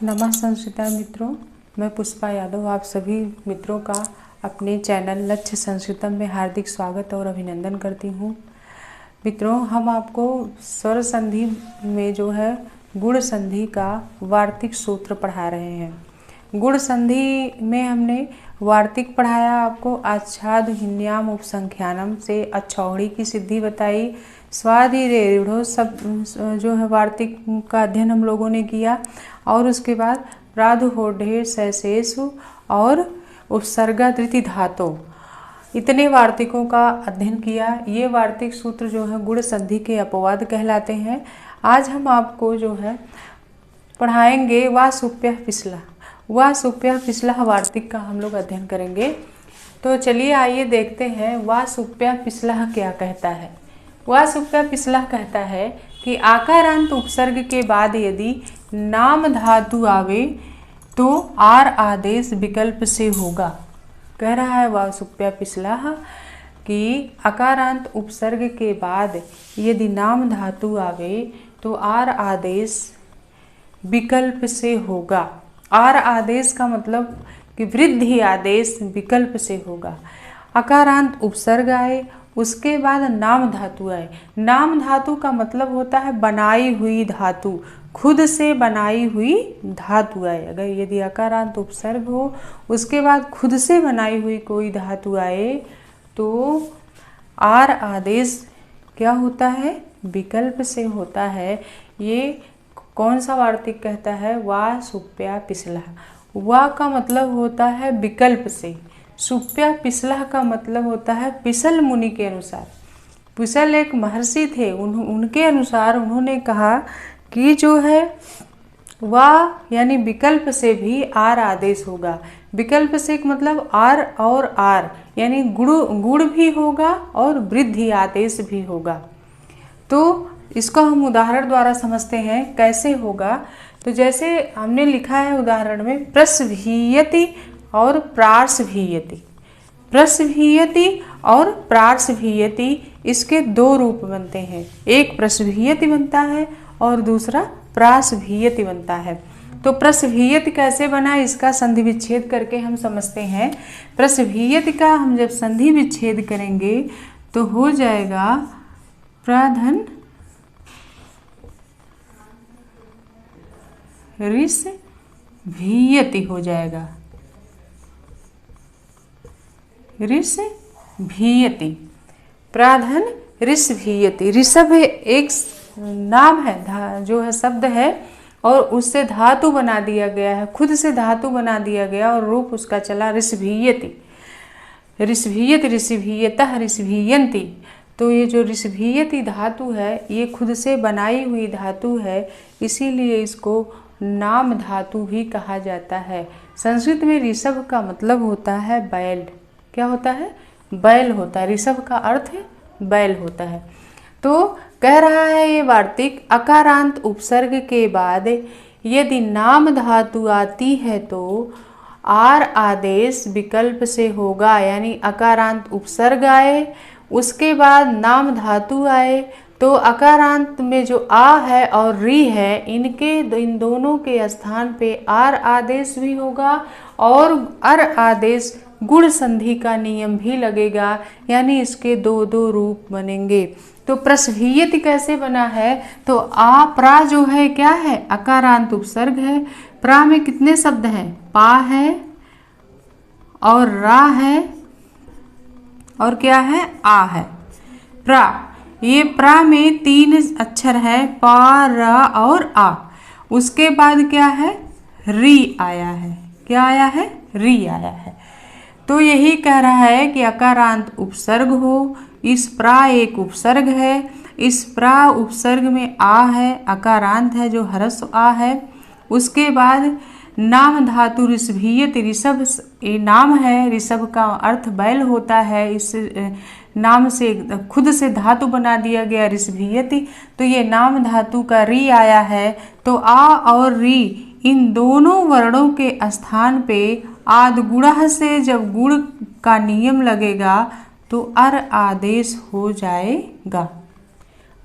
नमः संस्कृता मित्रों, मैं पुष्पा यादव आप सभी मित्रों का अपने चैनल लक्ष्य संस्कृतम में हार्दिक स्वागत और अभिनंदन करती हूँ। मित्रों, हम आपको स्वर संधि में जो है गुण संधि का वार्तिक सूत्र पढ़ा रहे हैं। गुण संधि में हमने वार्तिक पढ़ाया आपको, आच्छाद हिन्याम उपसंख्यानम से अक्षौहिणी की सिद्धि बताई, स्वादि रेढ़ो सब जो है वार्तिक का अध्ययन हम लोगों ने किया, और उसके बाद प्रादुर्होढे सैशेषु और उपसर्गा धृति धातु, इतने वार्तिकों का अध्ययन किया। ये वार्तिक सूत्र जो है गुण संधि के अपवाद कहलाते हैं। आज हम आपको जो है पढ़ाएंगे वा सुप्यः पिछला, वा सुप्यः पिछला वार्तिक का हम लोग अध्ययन करेंगे। तो चलिए आइए देखते हैं वा सुप्यः पिछला क्या कहता है। वा सुप्यः पिछला कहता है कि आकारांत उपसर्ग के बाद यदि नाम धातु आवे तो आर आदेश विकल्प से होगा। कह रहा है वा सुप्यः पिछला कि आकारांत उपसर्ग के बाद यदि नाम धातु आवे तो आर आदेश विकल्प से होगा। आर आदेश का मतलब कि वृद्धि आदेश विकल्प से होगा। आकारांत उपसर्ग आए, उसके बाद नाम धातु आए। नाम धातु का मतलब होता है बनाई हुई धातु, खुद से बनाई हुई धातु आए। अगर यदि आकारांत उपसर्ग हो उसके बाद खुद से बनाई हुई कोई धातु आए तो आर आदेश क्या होता है? विकल्प से होता है। ये कौन सा वार्तिक कहता है? वा सुप्यः पिछला। वा का मतलब होता है विकल्प से, सुप्यः पिछला का मतलब होता है पिछल मुनि के अनुसार। पिछल एक महर्षि थे, उनके अनुसार उन्होंने कहा कि जो है वा यानी विकल्प से भी आर आदेश होगा। विकल्प से एक मतलब आर और आर यानी गुण भी होगा और वृद्धि आदेश भी होगा। तो इसको हम उदाहरण द्वारा समझते हैं कैसे होगा। तो जैसे हमने लिखा है उदाहरण में प्रस्भीयति और प्रार्स्भीयति। प्रस्भीयति और प्रार्स्भीयति इसके दो रूप बनते हैं, एक प्रस्भीयति बनता है और दूसरा प्रास्भीयति बनता है। तो प्रस्भीयति कैसे बना इसका संधि विच्छेद करके हम समझते हैं। प्रस्भीयति का हम जब संधि विच्छेद करेंगे तो हो जाएगा प्राधन ऋष भीयति हो जाएगा, ऋष भीयति, प्राधन ऋष भीयति। ऋषभ एक नाम है, जो है शब्द है और उससे धातु बना दिया गया है, खुद से धातु बना दिया गया और रूप उसका चला ऋषभीयति। ऋषभीयति ऋषभीयतः ऋषभीयन्ति। तो ये जो ऋषभीयति धातु है ये खुद से बनाई हुई धातु है, इसीलिए इसको नाम धातु भी कहा जाता है। संस्कृत में ऋषभ का मतलब होता है बैल। क्या होता है? बैल होता है। ऋषभ का अर्थ है बैल होता है। तो कह रहा है ये वार्तिक अकारांत उपसर्ग के बाद यदि नाम धातु आती है तो आर आदेश विकल्प से होगा। यानी अकारांत उपसर्ग आए, उसके बाद नाम धातु आए तो अकारांत में जो आ है और री है इन दोनों के स्थान पे आर आदेश भी होगा और अर आदेश गुण संधि का नियम भी लगेगा, यानी इसके दो दो रूप बनेंगे। तो प्रस्भीयति कैसे बना है? तो आ प्रा जो है क्या है? अकारांत उपसर्ग है। प्रा में कितने शब्द हैं? पा है और रा है और क्या है? आ है। प्रा, ये प्रा में तीन अक्षर है, पा रा और आ। उसके बाद क्या है? री आया है। क्या आया है? री आया है। तो यही कह रहा है कि अकारांत उपसर्ग हो, इस प्रा एक उपसर्ग है, इस प्रा उपसर्ग में आ है, अकारांत है जो ह्रस्व आ है। उसके बाद नाम धातु ऋषभीयति, ऋषभ ये नाम है, ऋषभ का अर्थ बैल होता है, इस नाम से खुद से धातु बना दिया गया ऋषभीयति। तो ये नाम धातु का री आया है। तो आ और री इन दोनों वर्णों के स्थान पे आदगुणः से जब गुण का नियम लगेगा तो अर आदेश हो जाएगा।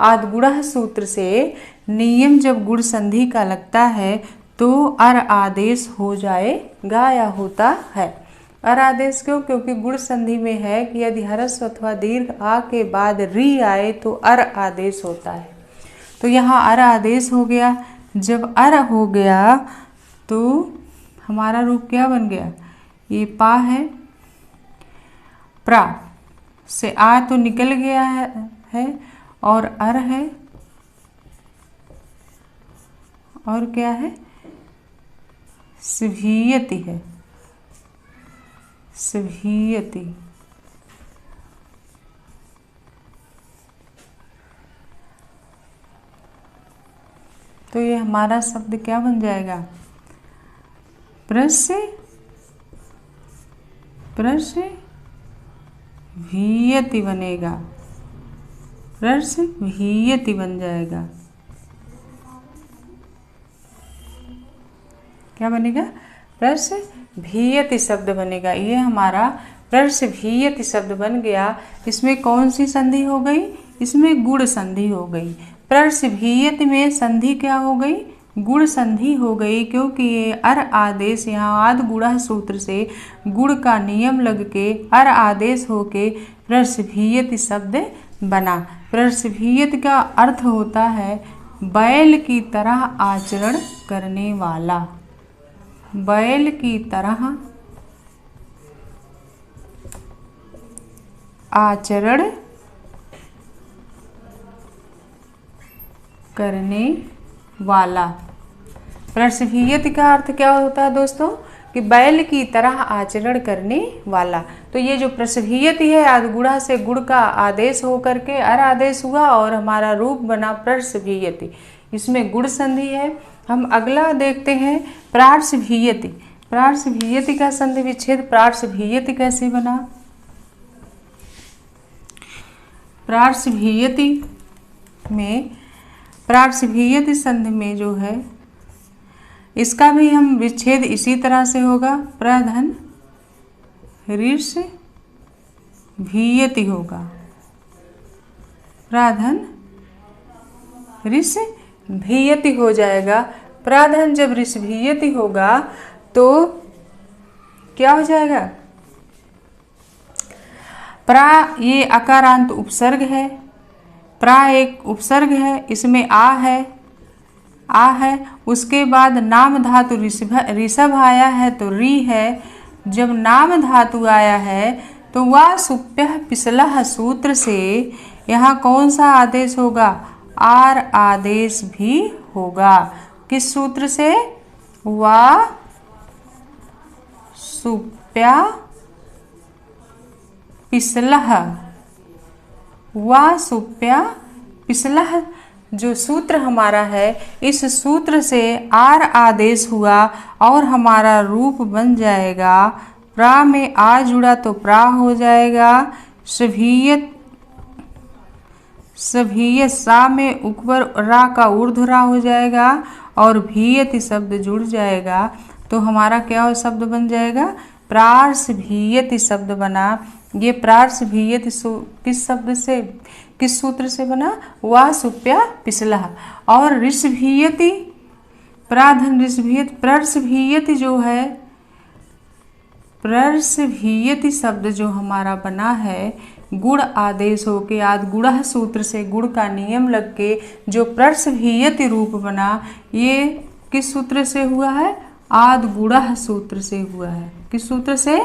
आदगुणः सूत्र से नियम जब गुण संधि का लगता है तो अर आदेश हो जाएगा या होता है। अर आदेश क्यों? क्योंकि गुण संधि में है कि यदि ह्रस्व अथवा दीर्घ आ के बाद री आए तो अर आदेश होता है। तो यहाँ अर आदेश हो गया। जब अर हो गया तो हमारा रूप क्या बन गया? ये पा है, प्रा से आ तो निकल गया है और अर है और क्या है? स्भीयति है, स्भीयति। तो ये हमारा शब्द क्या बन जाएगा? प्रस्भीयति बनेगा, प्रस्भीयति बन जाएगा। क्या बनेगा? प्रस्भीयति शब्द बनेगा। ये हमारा प्रस्भीयति शब्द बन गया। इसमें कौन सी संधि हो गई? इसमें गुण संधि हो गई। प्रस्भीयति में संधि क्या हो गई? गुण संधि हो गई, क्योंकि ये अर आदेश यहाँ आद गुणा सूत्र से गुण का नियम लग के अर आदेश होके प्रस्भीयति शब्द बना। प्रस्भीयति का अर्थ होता है बैल की तरह आचरण करने वाला। बैल की तरह आचरण करने वाला। प्रस्भीयति का अर्थ क्या होता है दोस्तों? कि बैल की तरह आचरण करने वाला। तो ये जो प्रस्भीयति है आदगुणा से गुण का आदेश होकर के अर आदेश हुआ और हमारा रूप बना प्रस्भीयति। इसमें गुण संधि है। हम अगला देखते हैं प्रार्स्भीयति। प्रार्स्भीयति का संधि विच्छेद। प्रार्स्भीयति कैसे बना? प्रार्स्भीयति में, प्रार्स्भीयति संधि में जो है इसका भी हम विच्छेद इसी तरह से होगा। प्रधन ऋष भीयति होगा। प्राधन ऋष भीयति हो जाएगा। प्राधन जब ऋष भीयति होगा तो क्या हो जाएगा? प्रा ये अकारांत उपसर्ग है। प्रा एक उपसर्ग है, इसमें आ है। उसके बाद नाम धातु ऋषभ आया है तो री है। जब नाम धातु आया है तो वह सुप्यः पिछला सूत्र से यहाँ कौन सा आदेश होगा? आर आदेश भी होगा। किस सूत्र से? वा सुप्या पिछलह। वा सुप्या पिछलह जो सूत्र हमारा है, इस सूत्र से आर आदेश हुआ और हमारा रूप बन जाएगा। प्रा में आ जुड़ा तो प्रा हो जाएगा। सभीयत सा में ऊपर रा का ऊर्ध्व रा हो जाएगा और भीयति शब्द जुड़ जाएगा तो हमारा क्या शब्द बन जाएगा? प्रार्स्भीयति शब्द बना। ये प्रार्स्भीयति किस शब्द से, किस सूत्र से बना? वा सुप्या पिछला। और ऋषभीयति, प्राधन ऋषभीयति, प्रर्स्भीयति जो है, प्रर्स्भीयति शब्द जो हमारा बना है गुण आदेश होके आद गुणः सूत्र से गुण का नियम लग के जो प्रर्स्भीयति रूप बना, ये किस सूत्र से हुआ है? आद गुणः सूत्र से हुआ है। किस सूत्र से?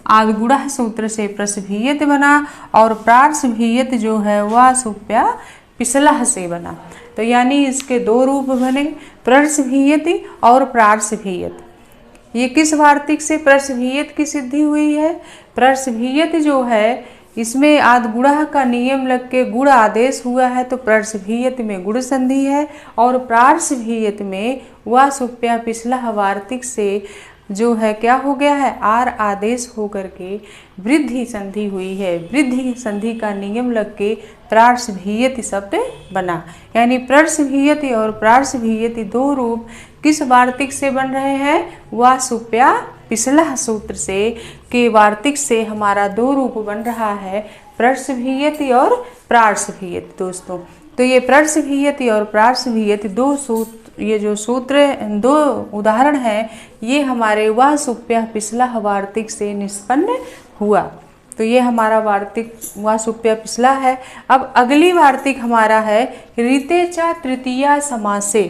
आद गुणः सूत्र से प्रस्भीयति बना और प्रार्स्भीयति जो है वह सुप्या पिछलह से बना। तो यानी इसके दो रूप बने, प्रर्स्भीयति और प्रार्स्भीयति। ये किस वार्तिक से प्रस्भीयति की सिद्धि हुई है? प्रस्भीयति जो है इसमें आद गुणः का नियम लग के गुण आदेश हुआ है तो प्रस्भीयति में गुण संधि है और प्रार्स्भीयति में वह सुप्या पिछला वार्तिक से जो है क्या हो गया है? आर आदेश होकर के वृद्धि संधि हुई है। वृद्धि संधि का नियम लग के प्रार्स्भीयति शब्द बना। यानी प्रर्स्भीयति और प्रार्स्भीयति दो रूप किस वार्तिक से बन रहे हैं? वा सुप्या पिछला सूत्र से के वार्तिक से हमारा दो रूप बन रहा है, प्रस्भीयति और प्रार्स्भीयति। दोस्तों तो ये प्रर्सभीयति और प्रार्सभीयति दो सूत्र, ये जो सूत्र दो उदाहरण हैं, ये हमारे वह सुप्य पिछला वार्तिक से निष्पन्न हुआ। तो ये हमारा वार्तिक वह सुप्य पिछला है। अब अगली वार्तिक हमारा है ऋते च तृतीया समासे।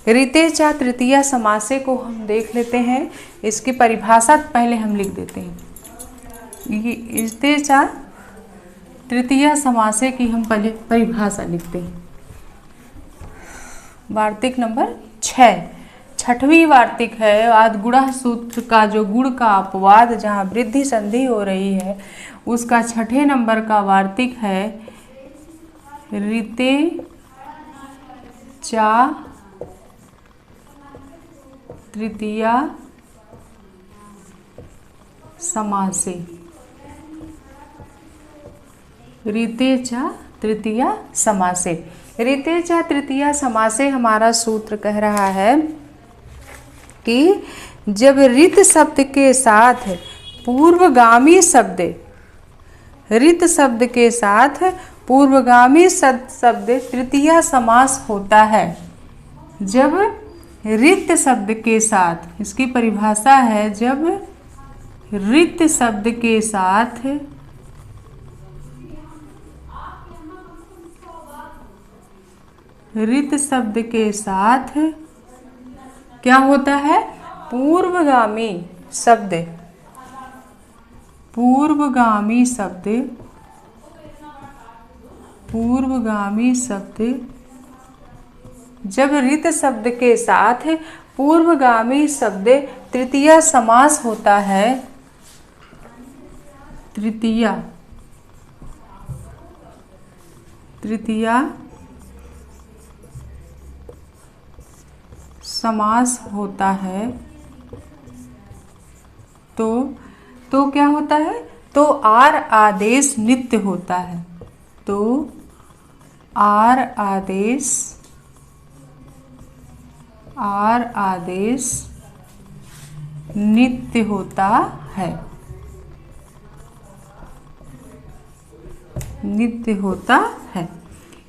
ऋते च तृतीया समासे को हम देख लेते हैं। इसकी परिभाषा पहले हम लिख देते हैं। ऋते च तृतीया समासे की हम पहले परिभाषा लिखते हैं। वार्तिक नंबर 6, छठवीं वार्तिक है। आदगुणः सूत्र का जो गुण का अपवाद जहाँ वृद्धि संधि हो रही है, उसका छठे नंबर का वार्तिक है ऋते चा तृतीया समासे। ऋते चा तृतीया समासे। ऋते चा तृतीया समासे हमारा सूत्र कह रहा है कि जब ऋत शब्द के साथ पूर्वगामी शब्द, ऋत शब्द के साथ पूर्वगामी शब्द तृतीया समास होता है। जब ऋत शब्द के साथ, इसकी परिभाषा है, जब ऋत शब्द के साथ ऋत शब्द के साथ क्या होता है? पूर्वगामी शब्द, पूर्वगामी शब्द, पूर्वगामी शब्द, जब ऋत शब्द के साथ पूर्वगामी शब्द तृतीया समास होता है, तृतीया समास होता है, तो क्या होता है? तो आर आदेश नित्य होता है। तो आर आदेश नित्य होता है, नित्य होता है।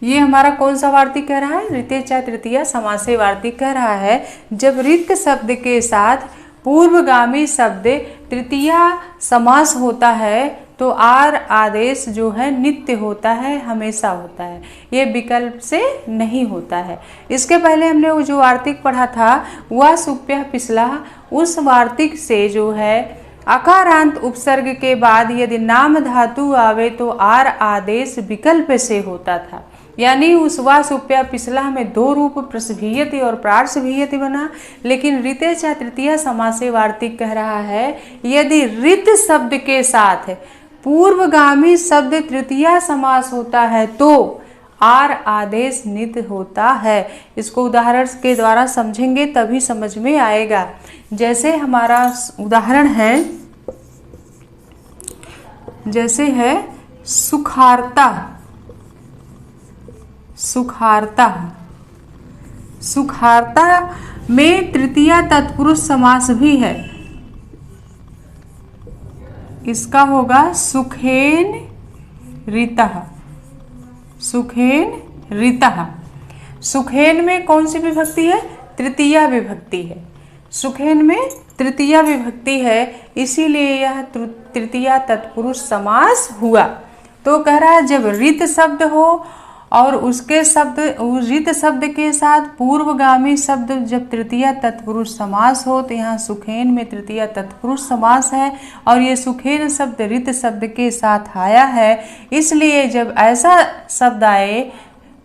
ये हमारा कौन सा वार्तिक कह रहा है? ऋते च तृतीया समासे वार्तिक कह रहा है। जब ऋत शब्द के साथ पूर्वगामी शब्द तृतीया समास होता है तो आर आदेश जो है नित्य होता है, हमेशा होता है, ये विकल्प से नहीं होता है। इसके पहले हमने वो जो वार्तिक पढ़ा था वह सुप्य पिछला, उस वार्तिक से जो है अकारांत उपसर्ग के बाद यदि नाम धातु आवे तो आर आदेश विकल्प से होता था। यानी उस वा सुप्या पिछला में दो रूप प्रसभीयति और प्रार्सभीयति बना। लेकिन ऋते च तृतीया समासे वार्तिक कह रहा है यदि ऋत शब्द के साथ पूर्वगामी शब्द तृतीया समास होता है तो आर आदेश नित्य होता है। इसको उदाहरण के द्वारा समझेंगे तभी समझ में आएगा। जैसे हमारा उदाहरण है, जैसे है सुखारता। सुखारता, सुखारता में तृतीया तत्पुरुष समास भी है। इसका होगा सुखेन ऋतः। सुखेन ऋतः। सुखेन में कौन सी विभक्ति है? तृतीया विभक्ति है। सुखेन में तृतीया विभक्ति है, इसीलिए यह तृतीया तत्पुरुष समास हुआ। तो कह रहा है जब ऋत शब्द हो और उसके शब्द ऋत शब्द के साथ पूर्वगामी शब्द जब तृतीया तत्पुरुष समास हो तो यहाँ सुखेन में तृतीया तत्पुरुष समास है और ये सुखेन शब्द ऋत शब्द के साथ आया है। इसलिए जब ऐसा शब्द आए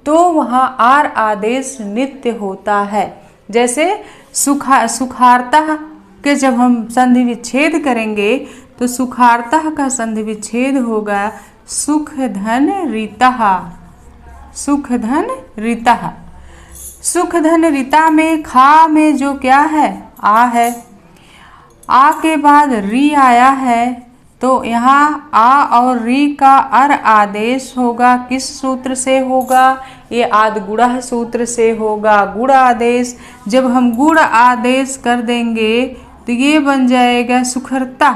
तो वहाँ आर आदेश नित्य होता है। जैसे सुखारता के जब हम संधि विच्छेद करेंगे तो सुखारता का संधि विच्छेद होगा सुख धन ऋतः। सुख धन ऋतः। सुख धन ऋता में खा में जो क्या है? आ है। आ के बाद री आया है तो यहाँ आ और री का अर आदेश होगा। किस सूत्र से होगा? ये आदगुणः सूत्र से होगा, गुण आदेश। जब हम गुण आदेश कर देंगे तो ये बन जाएगा सुखरता।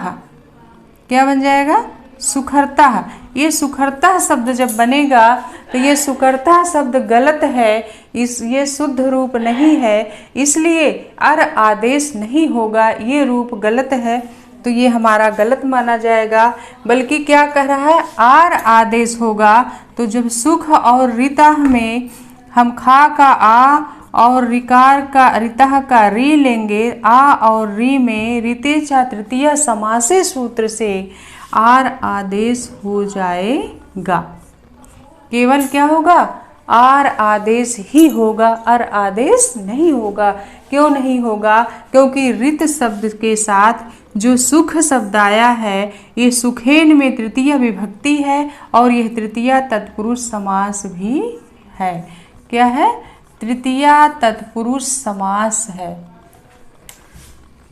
क्या बन जाएगा? सुखरता, ये सुखरता शब्द जब बनेगा तो ये सुखरता शब्द गलत है, ये शुद्ध रूप नहीं है, इसलिए अर आदेश नहीं होगा, ये रूप गलत है, तो ये हमारा गलत माना जाएगा। बल्कि क्या कह रहा है, आर आदेश होगा। तो जब सुख और रिता में हम खा का आ और रिकार का रितः का री लेंगे, आ और री में रितेचा तृतीया समासे सूत्र से आर आदेश हो जाएगा। केवल क्या होगा, आर आदेश ही होगा, अर आदेश नहीं होगा। क्यों नहीं होगा, क्योंकि रित शब्द के साथ जो सुख शब्द आया है ये सुखेन में तृतीया विभक्ति है और यह तृतीया तत्पुरुष समास भी है। क्या है, तृतीया तत्पुरुष समास है,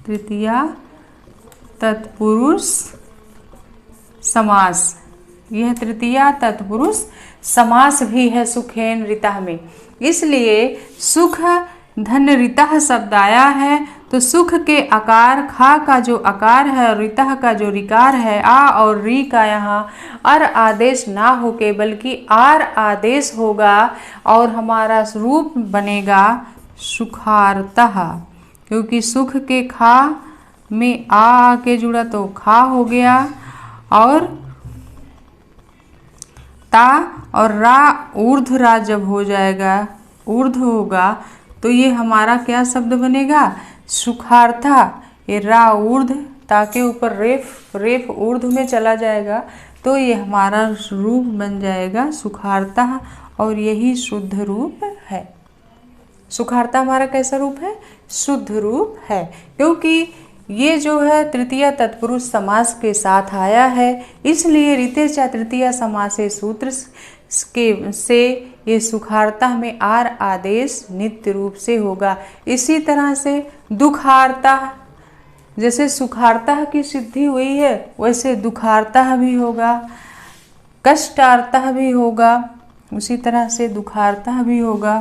तृतीया तत्पुरुष समास, यह तृतीया तत्पुरुष समास भी है सुखेन रितः में। इसलिए सुख धन रितः शब्द आया है तो सुख के आकार खा का जो आकार है और रितः का जो रिकार है, आ और री का यहाँ अर आदेश ना होके बल्कि आर आदेश होगा और हमारा रूप बनेगा सुखारतः। क्योंकि सुख के खा में आ के जुड़ा तो खा हो गया और ता और रा ऊर्ध्व रा जब हो जाएगा, ऊर्ध्व होगा तो ये हमारा क्या शब्द बनेगा, सुखार्था। ये रा ऊर्ध्व ता के ऊपर रेफ ऊर्ध्व में चला जाएगा तो ये हमारा रूप बन जाएगा सुखार्ता और यही शुद्ध रूप है। सुखार्ता हमारा कैसा रूप है, शुद्ध रूप है, क्योंकि ये जो है तृतीया तत्पुरुष समास के साथ आया है, इसलिए रितेचा तृतीया समासे सूत्र के से ये सुखार्ता में आर आदेश नित्य रूप से होगा। इसी तरह से दुखार्ता, जैसे सुखार्ता की सिद्धि हुई है वैसे दुखार्ता भी होगा, कष्टार्ता भी होगा, उसी तरह से दुखार्ता भी होगा।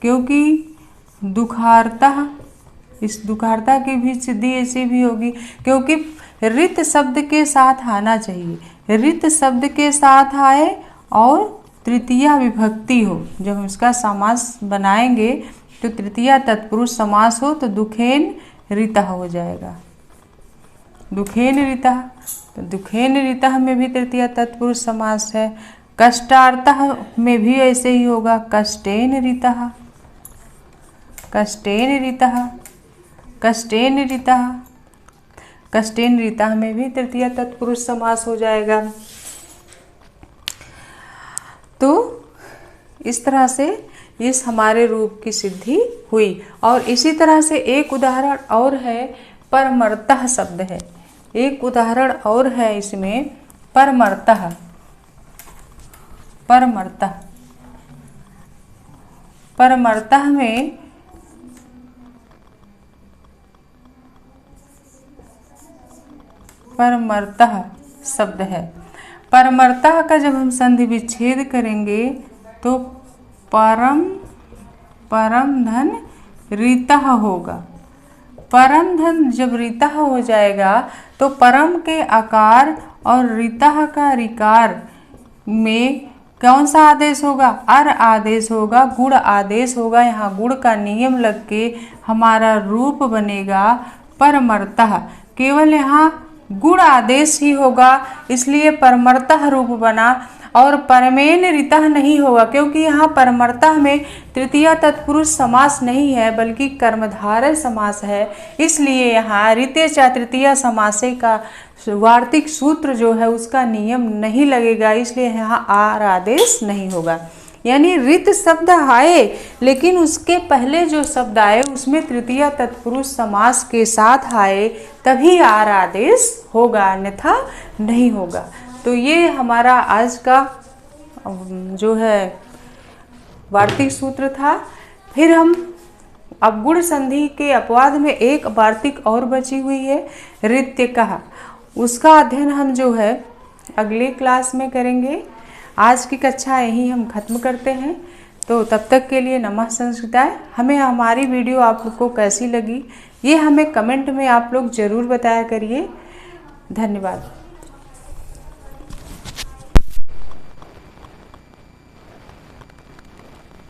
क्योंकि दुखार्ता, इस दुखार्ता की भी सिद्धि ऐसी भी होगी क्योंकि रित शब्द के साथ आना चाहिए, रित शब्द के साथ आए और तृतीया विभक्ति हो। जब हम इसका समास बनाएंगे तो तृतीया तत्पुरुष समास हो तो दुखेन रितः हो जाएगा, दुखेन रितः। तो दुखेन रितः में भी तृतीया तत्पुरुष समास है। कष्टार्तः में भी ऐसे ही होगा, कष्टेन रितः, कष्टेन रितः, कष्टेन रितः, कष्टेन रितः में भी तृतीया तत्पुरुष समास हो जाएगा। तो इस तरह से इस हमारे रूप की सिद्धि हुई। और इसी तरह से एक उदाहरण और है, परमर्तः शब्द है, एक उदाहरण और है इसमें, परमर्तः, परमर्तः, परमर्तः में परमर्तः शब्द है। परमर्तः का जब हम संधि विच्छेद करेंगे तो परम, परम धन रितः होगा। परम धन जब रितः हो जाएगा तो परम के आकार और रितः का रिकार में कौन सा आदेश होगा, अर आदेश होगा, गुण आदेश होगा। यहाँ गुण का नियम लग के हमारा रूप बनेगा परमर्तः। केवल यहाँ गुण आदेश ही होगा इसलिए परमर्तः रूप बना और परमेन रितः नहीं होगा, क्योंकि यहाँ परमर्तः में तृतीया तत्पुरुष समास नहीं है बल्कि कर्मधारय समास है। इसलिए यहाँ रितेचा तृतीया समासे का वार्तिक सूत्र जो है उसका नियम नहीं लगेगा, इसलिए यहाँ आर आदेश नहीं होगा। यानी रित शब्द आए लेकिन उसके पहले जो शब्द आए उसमें तृतीया तत्पुरुष समास के साथ आए तभी आर आदेश होगा, अन्यथा नहीं होगा। तो ये हमारा आज का जो है वार्तिक सूत्र था। फिर हम अब गुण संधि के अपवाद में एक वार्तिक और बची हुई है, रित्य कहा, उसका अध्ययन हम जो है अगले क्लास में करेंगे। आज की कक्षा यहीं हम खत्म करते हैं। तो तब तक के लिए नमः संस्कृताय। हमें हमारी वीडियो आप लोग को कैसी लगी ये हमें कमेंट में आप लोग ज़रूर बताया करिए। धन्यवाद।